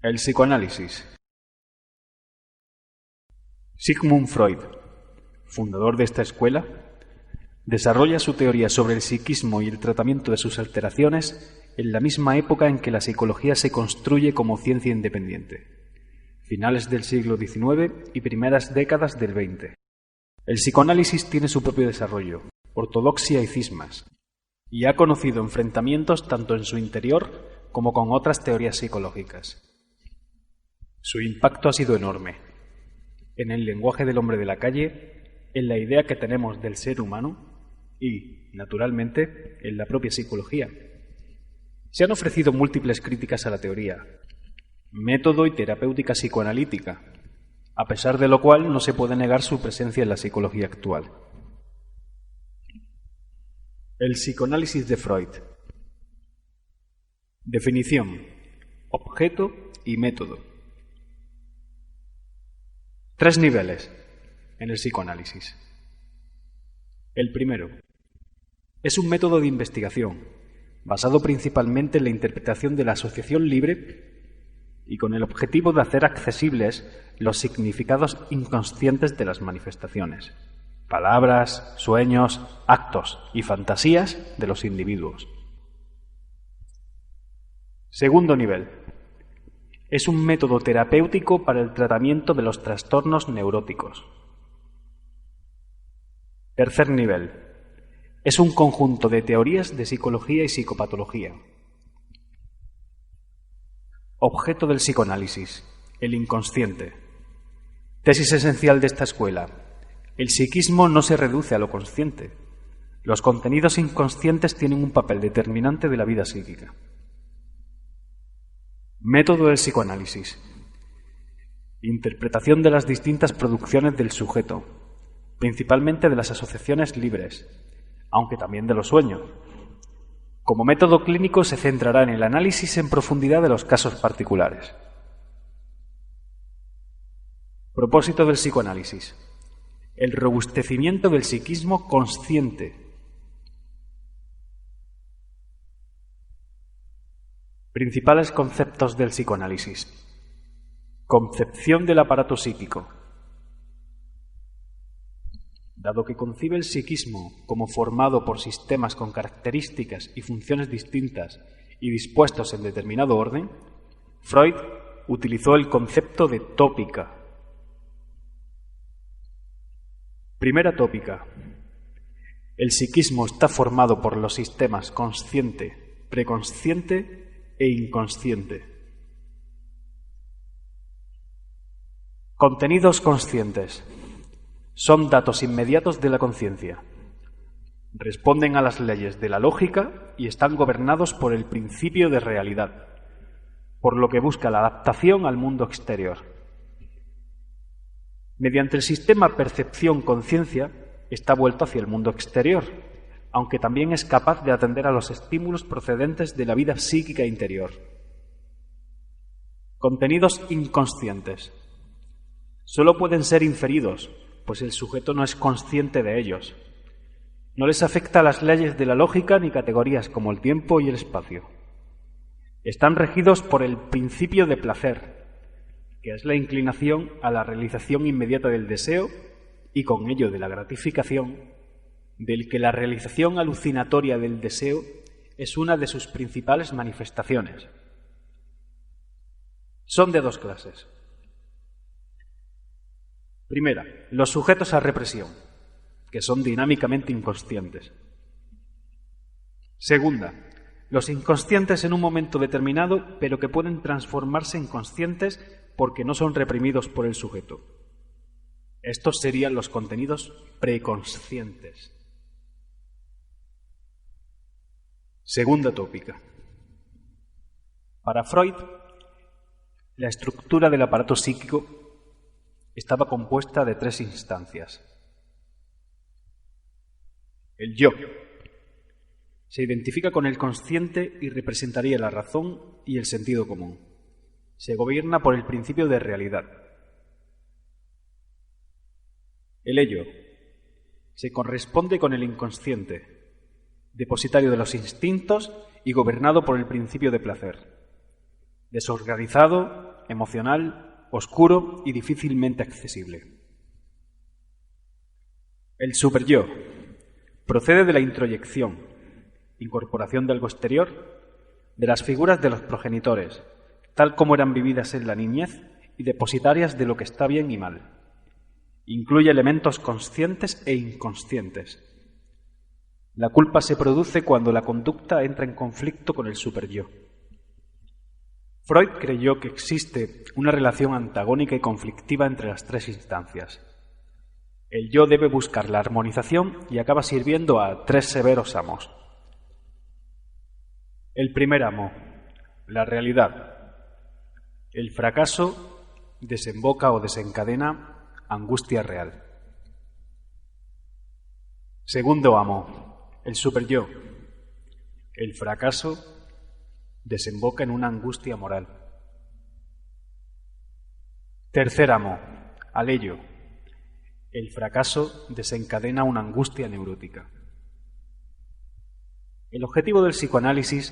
El psicoanálisis. Sigmund Freud, fundador de esta escuela, desarrolla su teoría sobre el psiquismo y el tratamiento de sus alteraciones en la misma época en que la psicología se construye como ciencia independiente, finales del siglo XIX y primeras décadas del XX. El psicoanálisis tiene su propio desarrollo, ortodoxia y cismas, y ha conocido enfrentamientos tanto en su interior como con otras teorías psicológicas. Su impacto ha sido enorme, en el lenguaje del hombre de la calle, en la idea que tenemos del ser humano y, naturalmente, en la propia psicología. Se han ofrecido múltiples críticas a la teoría, método y terapéutica psicoanalítica, a pesar de lo cual no se puede negar su presencia en la psicología actual. El psicoanálisis de Freud. Definición: objeto y método. 3 niveles en el psicoanálisis. El primero es un método de investigación basado principalmente en la interpretación de la asociación libre y con el objetivo de hacer accesibles los significados inconscientes de las manifestaciones, palabras, sueños, actos y fantasías de los individuos. Segundo nivel. Es un método terapéutico para el tratamiento de los trastornos neuróticos. Tercer nivel. Es un conjunto de teorías de psicología y psicopatología. Objeto del psicoanálisis: el inconsciente. Tesis esencial de esta escuela: el psiquismo no se reduce a lo consciente. Los contenidos inconscientes tienen un papel determinante de la vida psíquica. Método del psicoanálisis: interpretación de las distintas producciones del sujeto, principalmente de las asociaciones libres, aunque también de los sueños. Como método clínico se centrará en el análisis en profundidad de los casos particulares. Propósito del psicoanálisis: el robustecimiento del psiquismo consciente. Principales conceptos del psicoanálisis: concepción del aparato psíquico. Dado que concibe el psiquismo como formado por sistemas con características y funciones distintas y dispuestos en determinado orden, Freud utilizó el concepto de tópica. Primera tópica: el psiquismo está formado por los sistemas consciente, preconsciente e inconsciente. Contenidos conscientes: son datos inmediatos de la conciencia. Responden a las leyes de la lógica y están gobernados por el principio de realidad, por lo que busca la adaptación al mundo exterior. Mediante el sistema percepción-conciencia está vuelto hacia el mundo exterior, aunque también es capaz de atender a los estímulos procedentes de la vida psíquica interior. Contenidos inconscientes: solo pueden ser inferidos, pues el sujeto no es consciente de ellos. No les afecta a las leyes de la lógica ni categorías como el tiempo y el espacio. Están regidos por el principio de placer, que es la inclinación a la realización inmediata del deseo y con ello de la gratificación, del que la realización alucinatoria del deseo es una de sus principales manifestaciones. Son de 2 clases. Primera, los sujetos a represión, que son dinámicamente inconscientes. Segunda, los inconscientes en un momento determinado, pero que pueden transformarse en conscientes porque no son reprimidos por el sujeto. Estos serían los contenidos preconscientes. Segunda tópica. Para Freud, la estructura del aparato psíquico estaba compuesta de 3 instancias. El yo se identifica con el consciente y representaría la razón y el sentido común. Se gobierna por el principio de realidad. El ello se corresponde con el inconsciente, depositario de los instintos y gobernado por el principio de placer. Desorganizado, emocional, oscuro y difícilmente accesible. El superyo procede de la introyección, incorporación de algo exterior, de las figuras de los progenitores, tal como eran vividas en la niñez y depositarias de lo que está bien y mal. Incluye elementos conscientes e inconscientes. La culpa se produce cuando la conducta entra en conflicto con el superyo. Freud creyó que existe una relación antagónica y conflictiva entre las tres instancias. El yo debe buscar la armonización y acaba sirviendo a tres severos amos. El primer amo, la realidad. El fracaso desemboca o desencadena angustia real. Segundo amo, el superyo. El fracaso desemboca en una angustia moral. Tercer amo, aleyo. El fracaso desencadena una angustia neurótica. El objetivo del psicoanálisis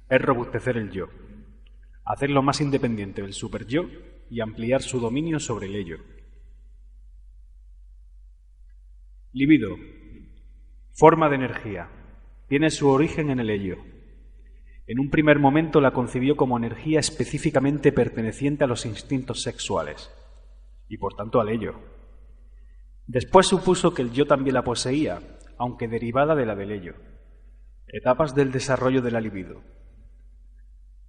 es robustecer el yo, hacerlo más independiente del superyo y ampliar su dominio sobre el ello. Libido, forma de energía, tiene su origen en el ello. En un primer momento la concibió como energía específicamente perteneciente a los instintos sexuales, y por tanto al ello. Después supuso que el yo también la poseía, aunque derivada de la del ello. Etapas del desarrollo de la libido,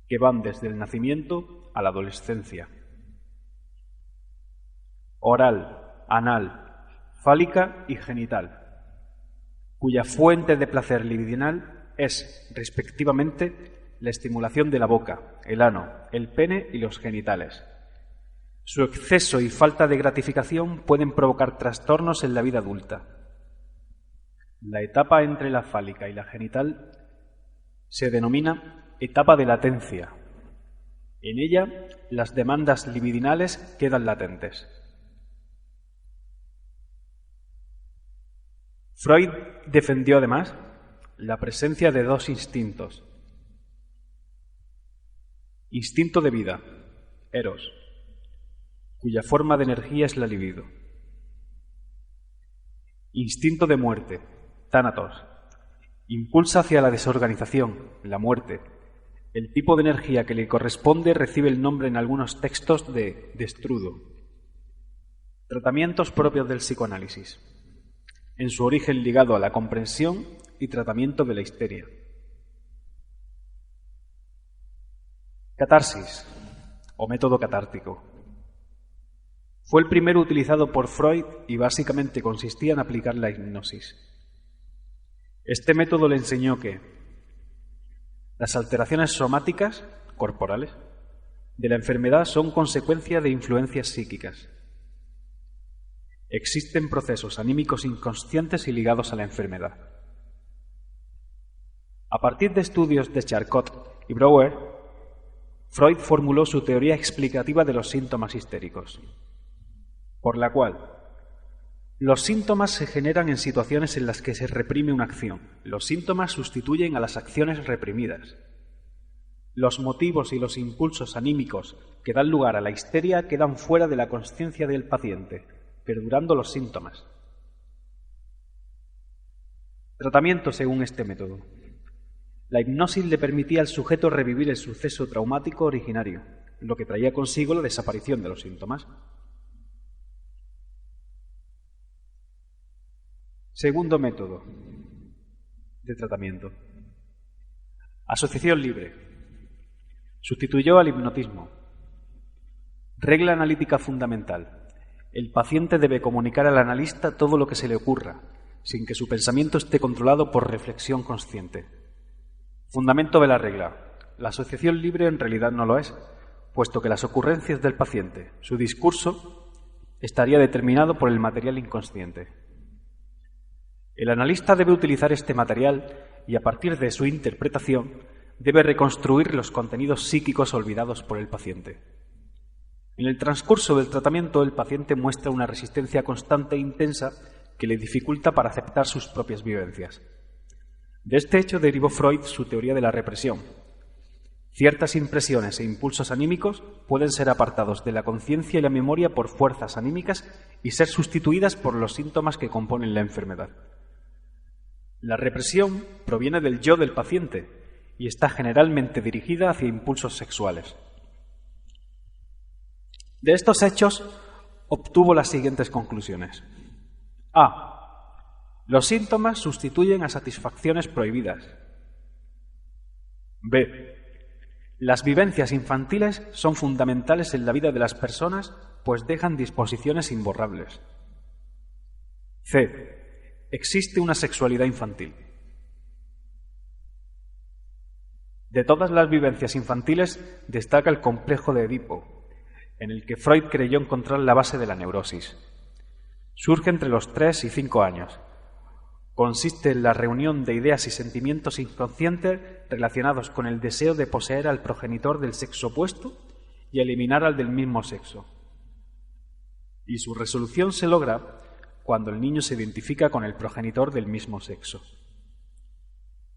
que van desde el nacimiento a la adolescencia. Oral, anal, fálica y genital, cuya fuente de placer libidinal es, respectivamente, la estimulación de la boca, el ano, el pene y los genitales. Su exceso y falta de gratificación pueden provocar trastornos en la vida adulta. La etapa entre la fálica y la genital se denomina etapa de latencia. En ella, las demandas libidinales quedan latentes. Freud defendió además la presencia de dos instintos. Instinto de vida, eros, cuya forma de energía es la libido. Instinto de muerte, tánatos, impulsa hacia la desorganización, la muerte. El tipo de energía que le corresponde recibe el nombre en algunos textos de destrudo. Tratamientos propios del psicoanálisis, en su origen ligado a la comprensión y tratamiento de la histeria. Catarsis, o método catártico. Fue el primero utilizado por Freud y básicamente consistía en aplicar la hipnosis. Este método le enseñó que las alteraciones somáticas, corporales, de la enfermedad son consecuencia de influencias psíquicas. Existen procesos anímicos inconscientes y ligados a la enfermedad. A partir de estudios de Charcot y Brouwer, Freud formuló su teoría explicativa de los síntomas histéricos, por la cual los síntomas se generan en situaciones en las que se reprime una acción. Los síntomas sustituyen a las acciones reprimidas. Los motivos y los impulsos anímicos que dan lugar a la histeria quedan fuera de la consciencia del paciente, perdurando los síntomas. Tratamiento según este método. La hipnosis le permitía al sujeto revivir el suceso traumático originario, lo que traía consigo la desaparición de los síntomas. Segundo método de tratamiento. Asociación libre. Sustituyó al hipnotismo. Regla analítica fundamental. El paciente debe comunicar al analista todo lo que se le ocurra, sin que su pensamiento esté controlado por reflexión consciente. Fundamento de la regla. La asociación libre en realidad no lo es, puesto que las ocurrencias del paciente, su discurso, estaría determinado por el material inconsciente. El analista debe utilizar este material y, a partir de su interpretación, debe reconstruir los contenidos psíquicos olvidados por el paciente. En el transcurso del tratamiento, el paciente muestra una resistencia constante e intensa que le dificulta para aceptar sus propias vivencias. De este hecho derivó Freud su teoría de la represión, Ciertas impresiones e impulsos anímicos pueden ser apartados de la conciencia y la memoria por fuerzas anímicas y ser sustituidas por los síntomas que componen la enfermedad. La represión proviene del yo del paciente y está generalmente dirigida hacia impulsos sexuales. De estos hechos obtuvo las siguientes conclusiones. A. Los síntomas sustituyen a satisfacciones prohibidas. B. Las vivencias infantiles son fundamentales en la vida de las personas, pues dejan disposiciones imborrables. C. Existe una sexualidad infantil. De todas las vivencias infantiles destaca el complejo de Edipo, en el que Freud creyó encontrar la base de la neurosis. Surge entre los 3 y 5 años. Consiste en la reunión de ideas y sentimientos inconscientes relacionados con el deseo de poseer al progenitor del sexo opuesto y eliminar al del mismo sexo. Y su resolución se logra cuando el niño se identifica con el progenitor del mismo sexo.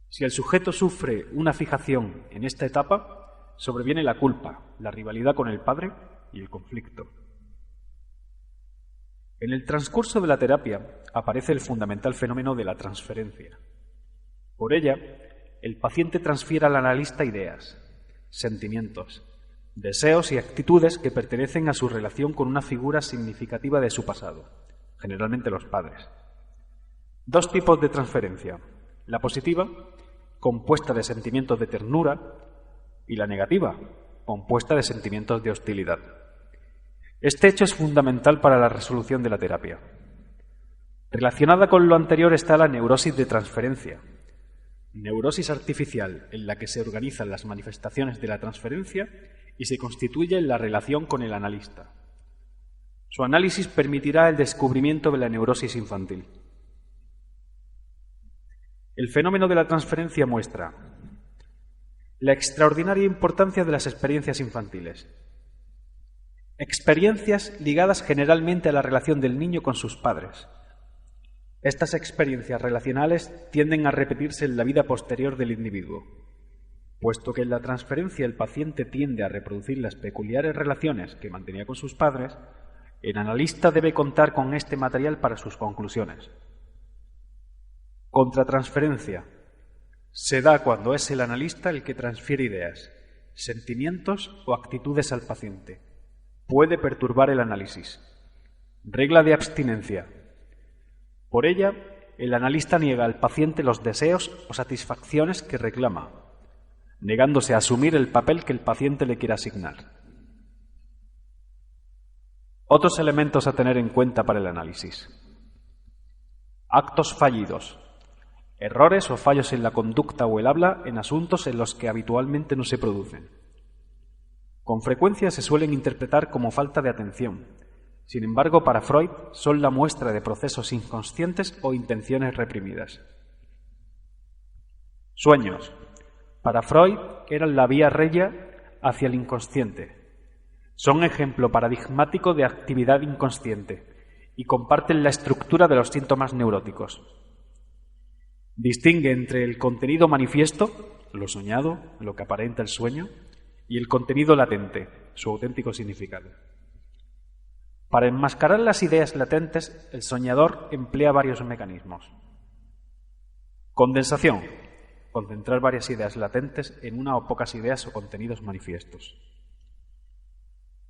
Si el sujeto sufre una fijación en esta etapa, sobreviene la culpa, la rivalidad con el padre y el conflicto. En el transcurso de la terapia aparece el fundamental fenómeno de la transferencia. Por ella, el paciente transfiere al analista ideas, sentimientos, deseos y actitudes que pertenecen a su relación con una figura significativa de su pasado, generalmente los padres. Dos tipos de transferencia: la positiva, compuesta de sentimientos de ternura, y la negativa, compuesta de sentimientos de hostilidad. Este hecho es fundamental para la resolución de la terapia. Relacionada con lo anterior está la neurosis de transferencia, neurosis artificial en la que se organizan las manifestaciones de la transferencia y se constituye en la relación con el analista. Su análisis permitirá el descubrimiento de la neurosis infantil. El fenómeno de la transferencia muestra la extraordinaria importancia de las experiencias infantiles. Experiencias ligadas generalmente a la relación del niño con sus padres. Estas experiencias relacionales tienden a repetirse en la vida posterior del individuo. Puesto que en la transferencia el paciente tiende a reproducir las peculiares relaciones que mantenía con sus padres, el analista debe contar con este material para sus conclusiones. Contratransferencia. Se da cuando es el analista el que transfiere ideas, sentimientos o actitudes al paciente. Puede perturbar el análisis. Regla de abstinencia. Por ella, el analista niega al paciente los deseos o satisfacciones que reclama, negándose a asumir el papel que el paciente le quiere asignar. Otros elementos a tener en cuenta para el análisis. Actos fallidos. Errores o fallos en la conducta o el habla en asuntos en los que habitualmente no se producen. Con frecuencia se suelen interpretar como falta de atención. Sin embargo, para Freud son la muestra de procesos inconscientes o intenciones reprimidas. Sueños. Para Freud eran la vía regia hacia el inconsciente. Son ejemplo paradigmático de actividad inconsciente y comparten la estructura de los síntomas neuróticos. Distingue entre el contenido manifiesto, lo soñado, lo que aparenta el sueño, y el contenido latente, su auténtico significado. Para enmascarar las ideas latentes, el soñador emplea varios mecanismos. Condensación. Concentrar varias ideas latentes en una o pocas ideas o contenidos manifiestos.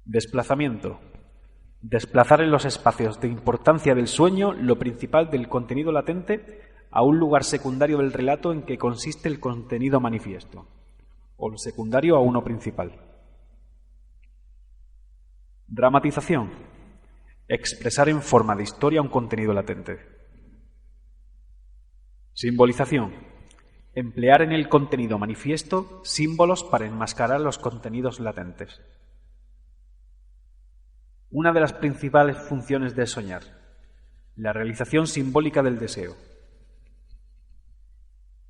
Desplazamiento. Desplazar en los espacios de importancia del sueño lo principal del contenido latente a un lugar secundario del relato en que consiste el contenido manifiesto, o lo secundario a uno principal. Dramatización. Expresar en forma de historia un contenido latente. Simbolización. Emplear en el contenido manifiesto símbolos para enmascarar los contenidos latentes. Una de las principales funciones de soñar, la realización simbólica del deseo.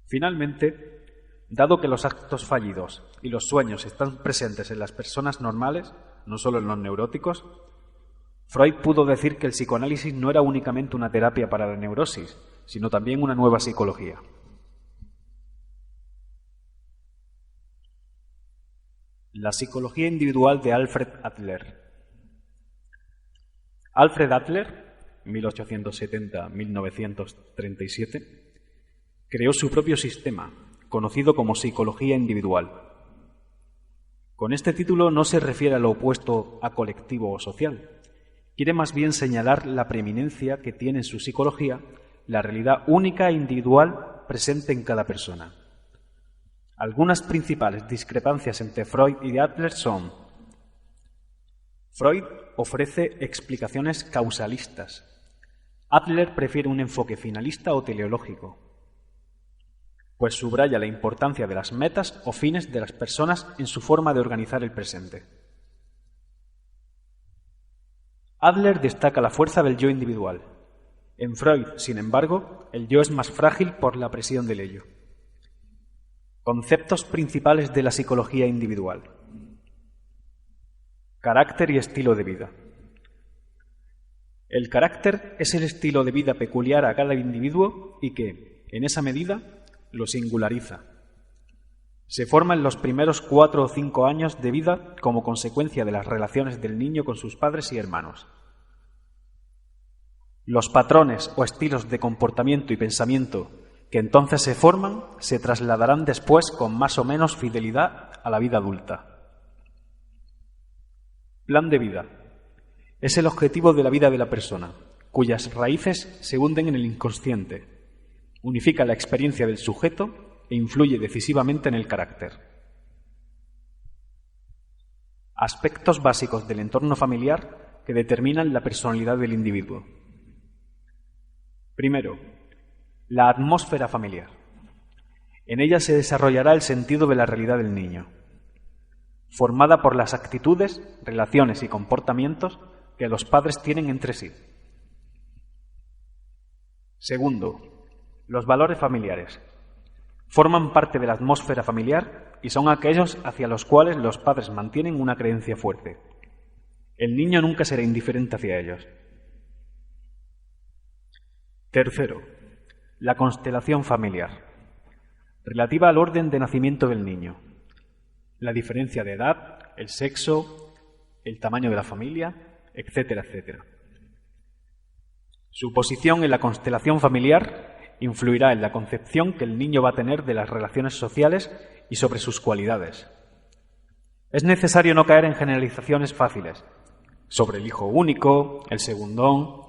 Finalmente, dado que los actos fallidos y los sueños están presentes en las personas normales, no solo en los neuróticos, Freud pudo decir que el psicoanálisis no era únicamente una terapia para la neurosis, sino también una nueva psicología. La psicología individual de Alfred Adler. Alfred Adler, 1870-1937, creó su propio sistema, conocido como psicología individual. Con este título no se refiere a lo opuesto a colectivo o social. Quiere más bien señalar la preeminencia que tiene en su psicología la realidad única e individual presente en cada persona. Algunas principales discrepancias entre Freud y Adler son: Freud ofrece explicaciones causalistas. Adler prefiere un enfoque finalista o teleológico, pues subraya la importancia de las metas o fines de las personas en su forma de organizar el presente. Adler destaca la fuerza del yo individual. En Freud, sin embargo, el yo es más frágil por la presión del ello. Conceptos principales de la psicología individual. Carácter y estilo de vida. El carácter es el estilo de vida peculiar a cada individuo y que, en esa medida, lo singulariza. Se forma en los primeros 4 o 5 años de vida como consecuencia de las relaciones del niño con sus padres y hermanos. Los patrones o estilos de comportamiento y pensamiento que entonces se forman se trasladarán después con más o menos fidelidad a la vida adulta. Plan de vida. Es el objetivo de la vida de la persona, cuyas raíces se hunden en el inconsciente, unifica la experiencia del sujeto e influye decisivamente en el carácter. Aspectos básicos del entorno familiar que determinan la personalidad del individuo. Primero, la atmósfera familiar. En ella se desarrollará el sentido de la realidad del niño, formada por las actitudes, relaciones y comportamientos que los padres tienen entre sí. Segundo, los valores familiares. Forman parte de la atmósfera familiar y son aquellos hacia los cuales los padres mantienen una creencia fuerte. El niño nunca será indiferente hacia ellos. Tercero, la constelación familiar, relativa al orden de nacimiento del niño. La diferencia de edad, el sexo, el tamaño de la familia, etcétera, etcétera. Su posición en la constelación familiar influirá en la concepción que el niño va a tener de las relaciones sociales y sobre sus cualidades. Es necesario no caer en generalizaciones fáciles sobre el hijo único, el segundón,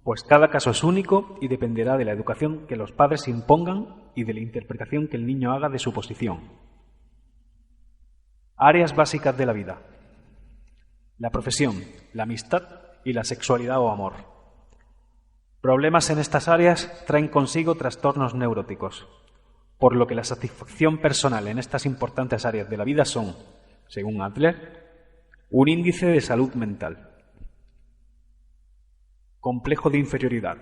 pues cada caso es único y dependerá de la educación que los padres impongan y de la interpretación que el niño haga de su posición. Áreas básicas de la vida. La profesión, la amistad y la sexualidad o amor. Problemas en estas áreas traen consigo trastornos neuróticos, por lo que la satisfacción personal en estas importantes áreas de la vida son, según Adler, un índice de salud mental. Complejo de inferioridad.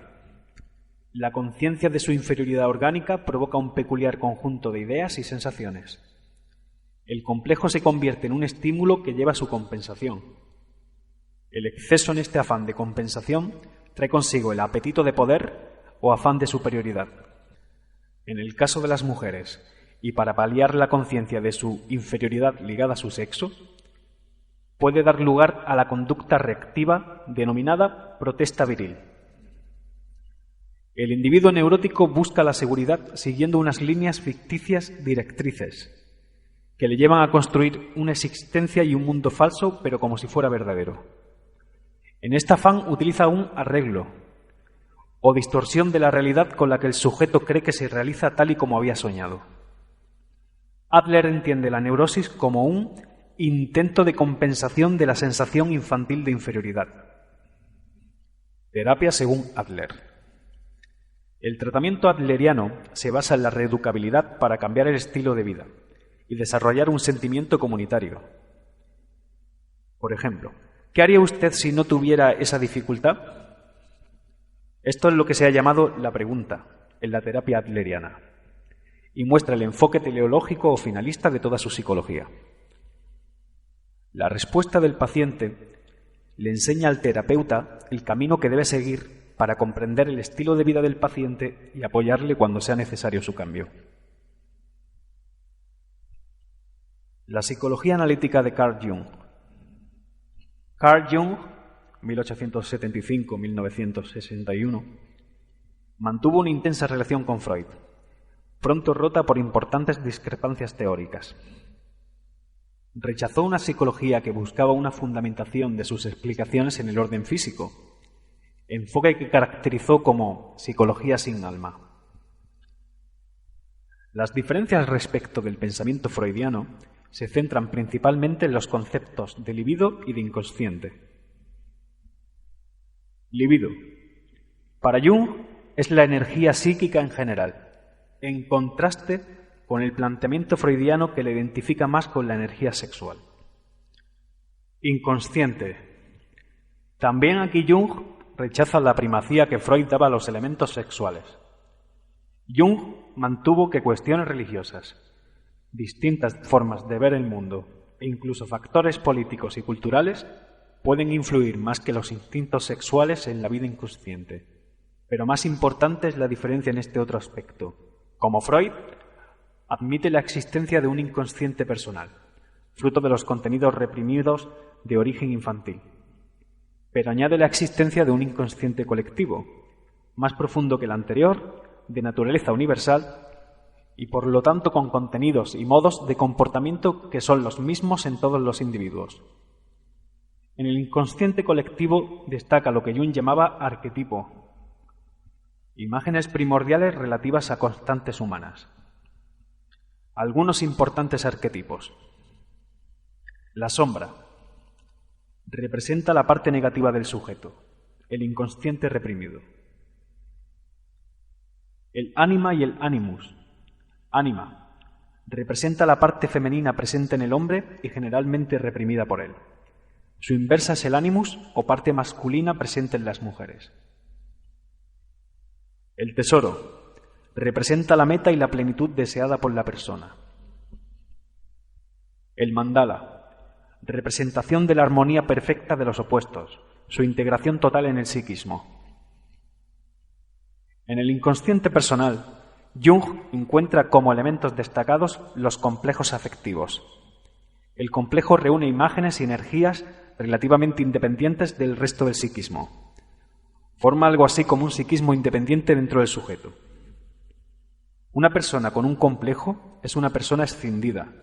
La conciencia de su inferioridad orgánica provoca un peculiar conjunto de ideas y sensaciones. El complejo se convierte en un estímulo que lleva a su compensación. El exceso en este afán de compensación trae consigo el apetito de poder o afán de superioridad. En el caso de las mujeres, y para paliar la conciencia de su inferioridad ligada a su sexo, puede dar lugar a la conducta reactiva denominada protesta viril. El individuo neurótico busca la seguridad siguiendo unas líneas ficticias directrices que le llevan a construir una existencia y un mundo falso, pero como si fuera verdadero. En este afán utiliza un arreglo o distorsión de la realidad con la que el sujeto cree que se realiza tal y como había soñado. Adler entiende la neurosis como un intento de compensación de la sensación infantil de inferioridad. Terapia según Adler. El tratamiento adleriano se basa en la reeducabilidad para cambiar el estilo de vida y desarrollar un sentimiento comunitario. Por ejemplo, ¿qué haría usted si no tuviera esa dificultad? Esto es lo que se ha llamado la pregunta en la terapia adleriana y muestra el enfoque teleológico o finalista de toda su psicología. La respuesta del paciente le enseña al terapeuta el camino que debe seguir para comprender el estilo de vida del paciente y apoyarle cuando sea necesario su cambio. La psicología analítica de Carl Jung. Carl Jung, 1875-1961, mantuvo una intensa relación con Freud, pronto rota por importantes discrepancias teóricas. Rechazó una psicología que buscaba una fundamentación de sus explicaciones en el orden físico, enfoque que caracterizó como psicología sin alma. Las diferencias respecto del pensamiento freudiano se centran principalmente en los conceptos de libido y de inconsciente. Libido. Para Jung es la energía psíquica en general, en contraste con el planteamiento freudiano que le identifica más con la energía sexual. Inconsciente. También aquí Jung rechaza la primacía que Freud daba a los elementos sexuales. Jung mantuvo que cuestiones religiosas, distintas formas de ver el mundo e incluso factores políticos y culturales pueden influir más que los instintos sexuales en la vida inconsciente. Pero más importante es la diferencia en este otro aspecto. Como Freud, admite la existencia de un inconsciente personal, fruto de los contenidos reprimidos de origen infantil. Pero añade la existencia de un inconsciente colectivo, más profundo que el anterior, de naturaleza universal y por lo tanto con contenidos y modos de comportamiento que son los mismos en todos los individuos. En el inconsciente colectivo destaca lo que Jung llamaba arquetipo, imágenes primordiales relativas a constantes humanas. Algunos importantes arquetipos. La sombra representa la parte negativa del sujeto, el inconsciente reprimido. El ánima y el animus. Ánima representa la parte femenina presente en el hombre y generalmente reprimida por él. Su inversa es el animus o parte masculina presente en las mujeres. El tesoro representa la meta y la plenitud deseada por la persona. El mandala, representación de la armonía perfecta de los opuestos, su integración total en el psiquismo. En el inconsciente personal, Jung encuentra como elementos destacados los complejos afectivos. El complejo reúne imágenes y energías relativamente independientes del resto del psiquismo. Forma algo así como un psiquismo independiente dentro del sujeto. Una persona con un complejo es una persona escindida.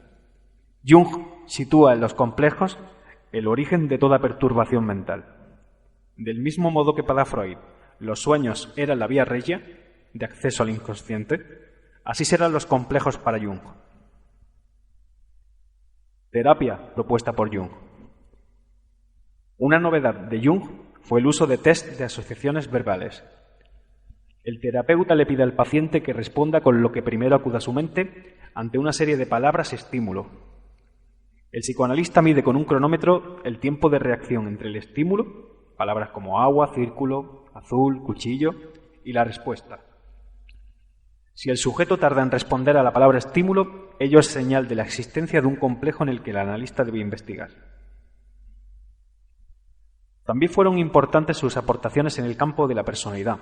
Jung sitúa en los complejos el origen de toda perturbación mental. Del mismo modo que para Freud los sueños eran la vía regia de acceso al inconsciente, así serán los complejos para Jung. Terapia propuesta por Jung. Una novedad de Jung fue el uso de test de asociaciones verbales. El terapeuta le pide al paciente que responda con lo que primero acuda a su mente ante una serie de palabras estímulo. El psicoanalista mide con un cronómetro el tiempo de reacción entre el estímulo, palabras como agua, círculo, azul, cuchillo, y la respuesta. Si el sujeto tarda en responder a la palabra estímulo, ello es señal de la existencia de un complejo en el que el analista debe investigar. También fueron importantes sus aportaciones en el campo de la personalidad.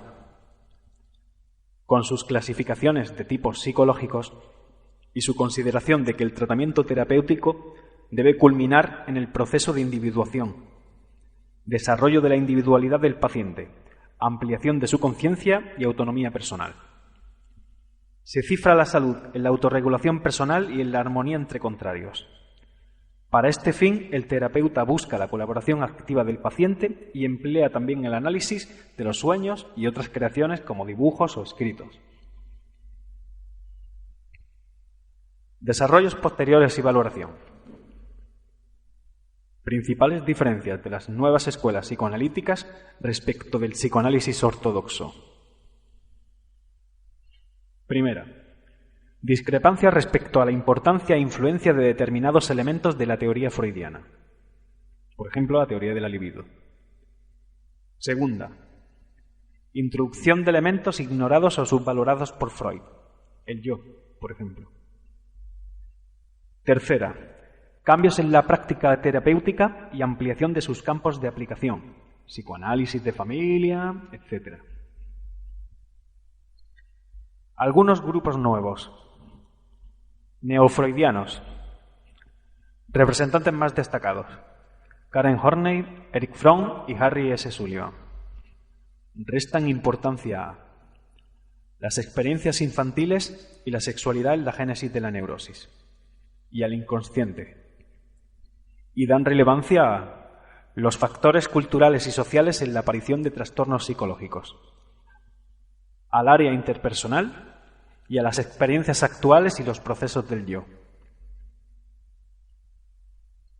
Con sus clasificaciones de tipos psicológicos y su consideración de que el tratamiento terapéutico debe culminar en el proceso de individuación, desarrollo de la individualidad del paciente, ampliación de su conciencia y autonomía personal. Se cifra la salud en la autorregulación personal y en la armonía entre contrarios. Para este fin, el terapeuta busca la colaboración activa del paciente y emplea también el análisis de los sueños y otras creaciones como dibujos o escritos. Desarrollos posteriores y valoración. Principales diferencias de las nuevas escuelas psicoanalíticas respecto del psicoanálisis ortodoxo. Primera, discrepancia respecto a la importancia e influencia de determinados elementos de la teoría freudiana. Por ejemplo, la teoría de la libido. Segunda, introducción de elementos ignorados o subvalorados por Freud. El yo, por ejemplo. Tercera, cambios en la práctica terapéutica y ampliación de sus campos de aplicación, psicoanálisis de familia, etc. Algunos grupos nuevos. Neofreudianos. Representantes más destacados: Karen Horney, Eric Fromm y Harry S. Sullivan. Restan importancia a las experiencias infantiles y la sexualidad en la génesis de la neurosis, y al inconsciente, y dan relevancia a los factores culturales y sociales en la aparición de trastornos psicológicos, al área interpersonal y a las experiencias actuales y los procesos del yo.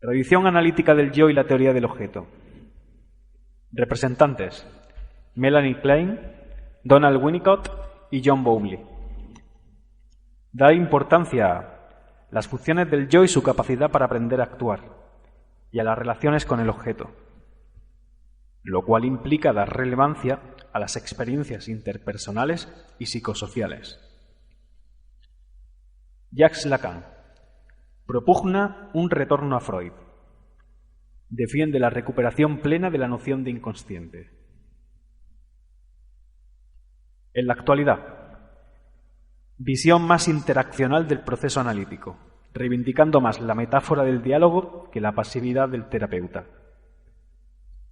Revisión analítica del yo y la teoría del objeto. Representantes: Melanie Klein, Donald Winnicott y John Bowley. Da importancia a las funciones del yo y su capacidad para aprender a actuar, y a las relaciones con el objeto, lo cual implica dar relevancia a las experiencias interpersonales y psicosociales. Jacques Lacan propugna un retorno a Freud. Defiende la recuperación plena de la noción de inconsciente. En la actualidad, visión más interaccional del proceso analítico, reivindicando más la metáfora del diálogo que la pasividad del terapeuta.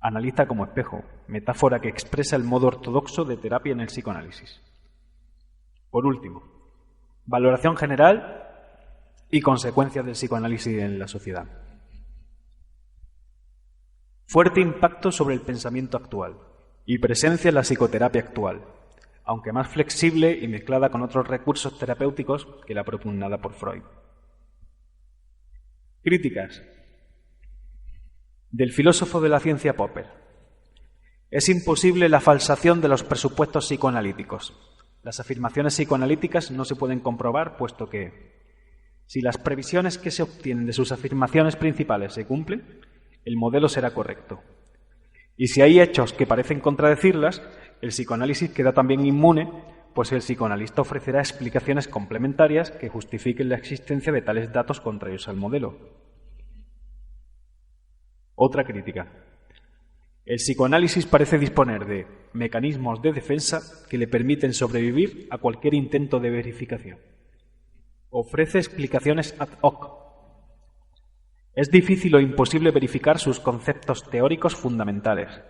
Analiza como espejo, metáfora que expresa el modo ortodoxo de terapia en el psicoanálisis. Por último, valoración general y consecuencias del psicoanálisis en la sociedad. Fuerte impacto sobre el pensamiento actual y presencia en la psicoterapia actual, aunque más flexible y mezclada con otros recursos terapéuticos que la propugnada por Freud. Críticas. Del filósofo de la ciencia Popper. Es imposible la falsación de los presupuestos psicoanalíticos. Las afirmaciones psicoanalíticas no se pueden comprobar, puesto que, si las previsiones que se obtienen de sus afirmaciones principales se cumplen, el modelo será correcto. Y si hay hechos que parecen contradecirlas, el psicoanálisis queda también inmune, pues el psicoanalista ofrecerá explicaciones complementarias que justifiquen la existencia de tales datos contrarios al modelo. Otra crítica. El psicoanálisis parece disponer de mecanismos de defensa que le permiten sobrevivir a cualquier intento de verificación. Ofrece explicaciones ad hoc. Es difícil o imposible verificar sus conceptos teóricos fundamentales.